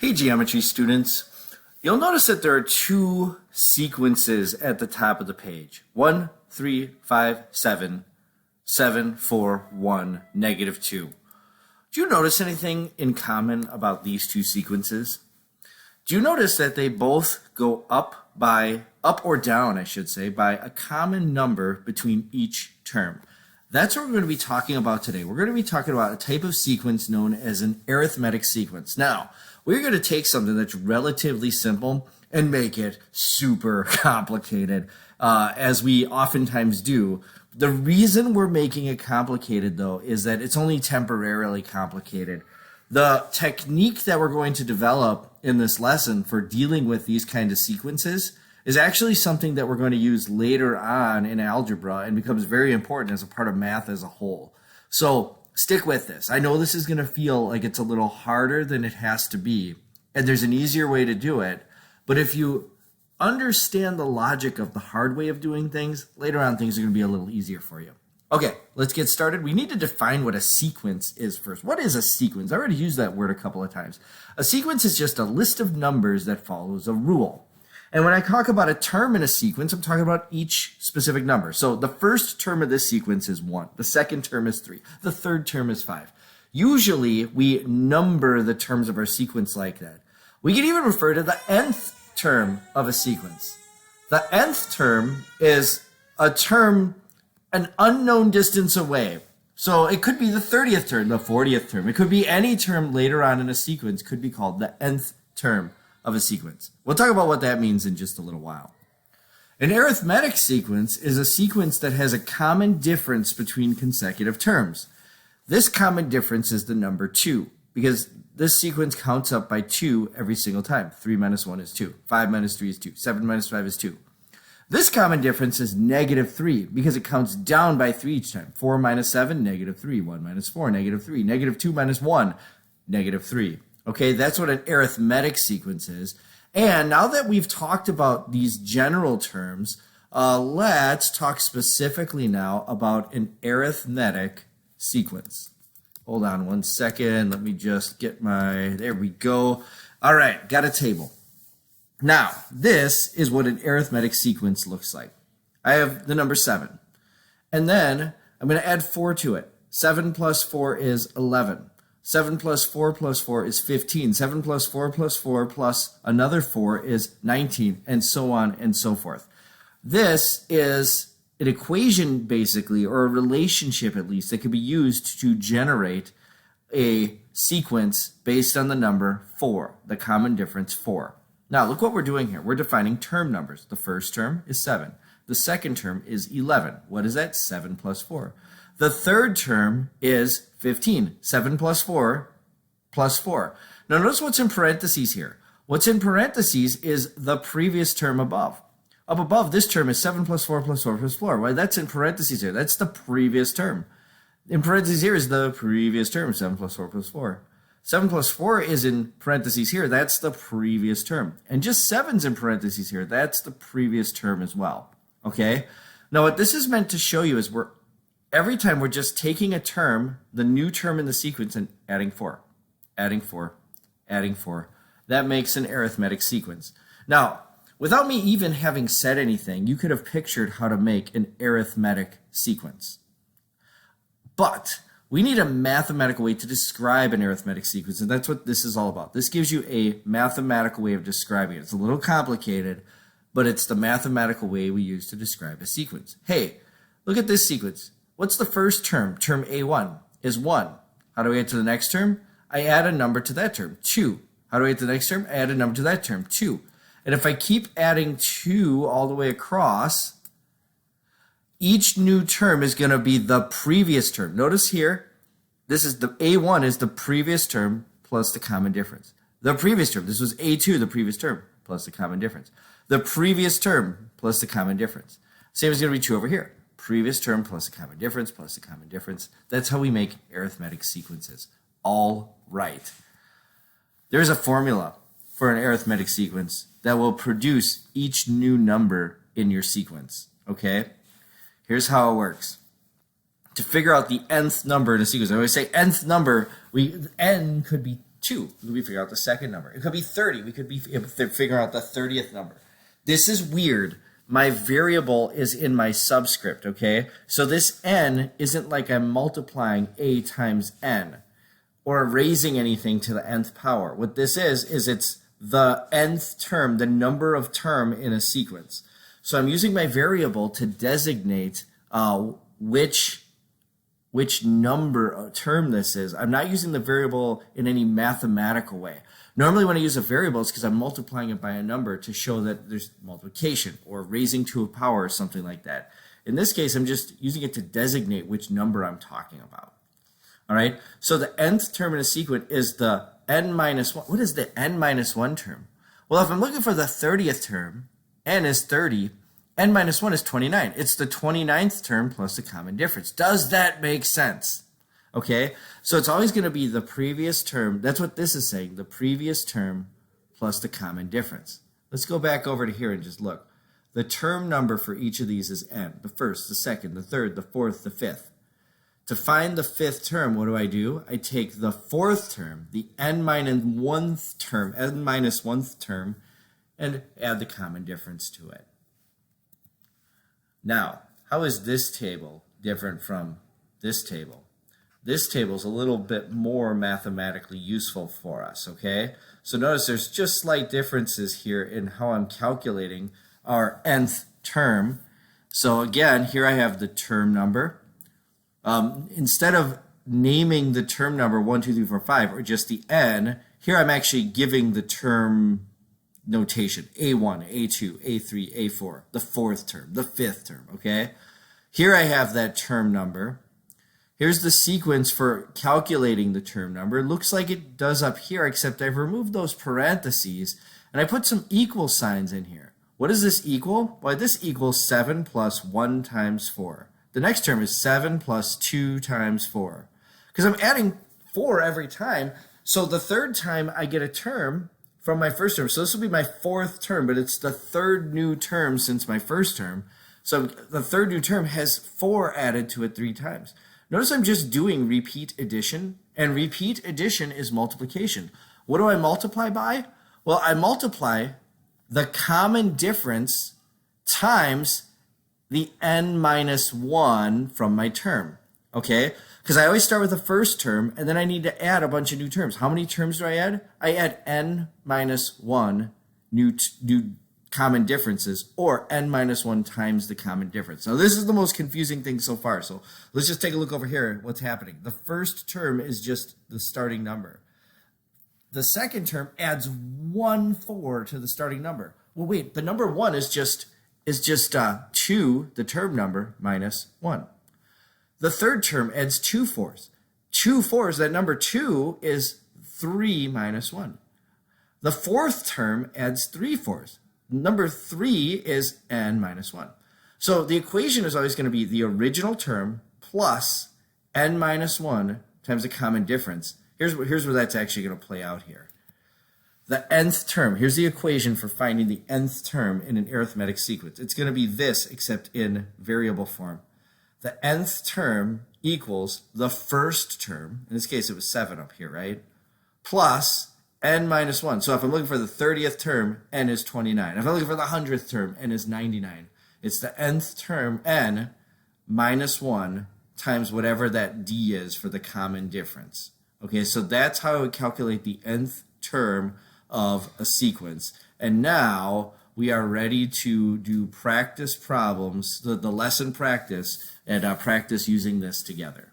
Hey, geometry students. You'll notice that there are two sequences at the top of the page. 1, 3, 5, 7, 7, 4, 1, -2. Do you notice anything in common about these two sequences? Do you notice that they both go up or down, I should say, by a common number between each term? That's what we're going to be talking about today. We're going to be talking about a type of sequence known as an arithmetic sequence. Now, we're going to take something that's relatively simple and make it super complicated, as we oftentimes do. The reason we're making it complicated, though, is that it's only temporarily complicated. The technique that we're going to develop in this lesson for dealing with these kind of sequences is actually something that we're going to use later on in algebra and becomes very important as a part of math as a whole. So stick with this. I know this is going to feel like it's a little harder than it has to be, and there's an easier way to do it. But if you understand the logic of the hard way of doing things, later on things are going to be a little easier for you. Okay, let's get started. We need to define what a sequence is first. What is a sequence? I already used that word a couple of times. A sequence is just a list of numbers that follows a rule. And when I talk about a term in a sequence, I'm talking about each specific number. So the first term of this sequence is 1. The second term is 3. The third term is 5. Usually, we number the terms of our sequence like that. We can even refer to the nth term of a sequence. The nth term is a term an unknown distance away. So it could be the 30th term, the 40th term. It could be any term later on in a sequence could be called the nth term of a sequence. We'll talk about what that means in just a little while. An arithmetic sequence is a sequence that has a common difference between consecutive terms. This common difference is the number 2, because this sequence counts up by 2 every single time. 3 minus 1 is 2. 5 minus 3 is 2. 7 minus 5 is 2. This common difference is -3, because it counts down by 3 each time. 4 minus 7, -3. 1 minus 4, -3. -2 minus 1, -3. Okay, that's what an arithmetic sequence is. And now that we've talked about these general terms, let's talk specifically now about an arithmetic sequence. Hold on one second. Let me just get there we go. All right, got a table. Now, this is what an arithmetic sequence looks like. I have the number 7. And then I'm going to add 4 to it. 7 plus 4 is 11. 7 plus 4 plus 4 is 15. 7 plus 4 plus 4 plus another 4 is 19, and so on and so forth. This is an equation, basically, or a relationship, at least, that can be used to generate a sequence based on the number 4, the common difference 4. Now, look what we're doing here. We're defining term numbers. The first term is 7. The second term is 11. What is that? 7 plus 4. The third term is 15. 7 plus 4 plus 4. Now, notice what's in parentheses here. What's in parentheses is the previous term above. Up above, this term is 7 plus 4 plus 4 plus 4. Well, that's in parentheses here. That's the previous term. In parentheses here is the previous term, 7 plus 4 plus 4. 7 plus 4 is in parentheses here. That's the previous term. And just 7's in parentheses here. That's the previous term as well. Okay? Now, what this is meant to show you is every time we're just taking a term, the new term in the sequence, and adding 4, adding 4, adding 4. That makes an arithmetic sequence. Now, without me even having said anything, you could have pictured how to make an arithmetic sequence. But we need a mathematical way to describe an arithmetic sequence, and that's what this is all about. This gives you a mathematical way of describing it. It's a little complicated, but it's the mathematical way we use to describe a sequence. Hey, look at this sequence. What's the first term? Term A1 is 1. How do I get to the next term? I add a number to that term, 2. How do I get to the next term? I add a number to that term, 2. And if I keep adding 2 all the way across, each new term is going to be the previous term. Notice here, this is the A1 is the previous term plus the common difference. The previous term, this was A2, the previous term, plus the common difference. The previous term plus the common difference. Same is going to be true over here. Previous term plus the common difference plus the common difference. That's how we make arithmetic sequences. All right. There's a formula for an arithmetic sequence that will produce each new number in your sequence. Okay? Here's how it works. To figure out the nth number in a sequence, I always say nth number, n could be 2. We figure out the second number. It could be 30. We could be able to figure out the 30th number. This is weird. My variable is in my subscript, okay? So this n isn't like I'm multiplying a times n or raising anything to the nth power. What this is it's the nth term, the number of term in a sequence. So I'm using my variable to designate which number term this is. I'm not using the variable in any mathematical way. Normally when I use a variable, it's because I'm multiplying it by a number to show that there's multiplication or raising to a power or something like that. In this case, I'm just using it to designate which number I'm talking about. All right, so the nth term in a sequence is the n minus 1. What is the n minus 1 term? Well, if I'm looking for the 30th term, n is 30, n minus 1 is 29. It's the 29th term plus the common difference. Does that make sense? Okay, so it's always going to be the previous term. That's what this is saying, the previous term plus the common difference. Let's go back over to here and just look. The term number for each of these is n. The first, the second, the third, the fourth, the fifth. To find the fifth term, what do? I take the fourth term, the n minus 1th term, and add the common difference to it. Now, how is this table different from this table? This table is a little bit more mathematically useful for us, okay? So notice there's just slight differences here in how I'm calculating our nth term. So again, here I have the term number. Instead of naming the term number 1, 2, 3, 4, 5, or just the n, here I'm actually giving the term notation, A1, A2, A3, A4, the fourth term, the fifth term, okay? Here I have that term number. Here's the sequence for calculating the term number. It looks like it does up here, except I've removed those parentheses, and I put some equal signs in here. What does this equal? Well, this equals 7 plus 1 times 4. The next term is 7 plus 2 times 4. Because I'm adding 4 every time, so the third time I get a term from my first term. So this will be my fourth term, but it's the third new term since my first term. So the third new term has 4 added to it 3 times. Notice I'm just doing repeat addition, and repeat addition is multiplication. What do I multiply by? Well, I multiply the common difference times the n minus 1 from my term, okay? Because I always start with the first term, and then I need to add a bunch of new terms. How many terms do I add? I add n minus 1 new common differences, or n minus 1 times the common difference. Now, this is the most confusing thing so far, so let's just take a look over here at what's happening. The first term is just the starting number. The second term adds 1 4 to the starting number. Well, wait, the number 1 is just 2, the term number, minus 1. The third term adds 2 4s. 2 4s, that number 2 is 3 minus 1. The fourth term adds 3 4s. Number 3 is n minus 1. So the equation is always going to be the original term plus n minus 1 times the common difference. Here's where that's actually going to play out here. The nth term, here's the equation for finding the nth term in an arithmetic sequence. It's going to be this, except in variable form. The nth term equals the first term, in this case it was 7 up here, right? Plus n minus 1. So if I'm looking for the 30th term, n is 29. If I'm looking for the 100th term, n is 99. It's the nth term, n, minus 1 times whatever that d is for the common difference. Okay, so that's how I would calculate the nth term of a sequence. And now we are ready to do practice problems, the lesson practice, and practice using this together.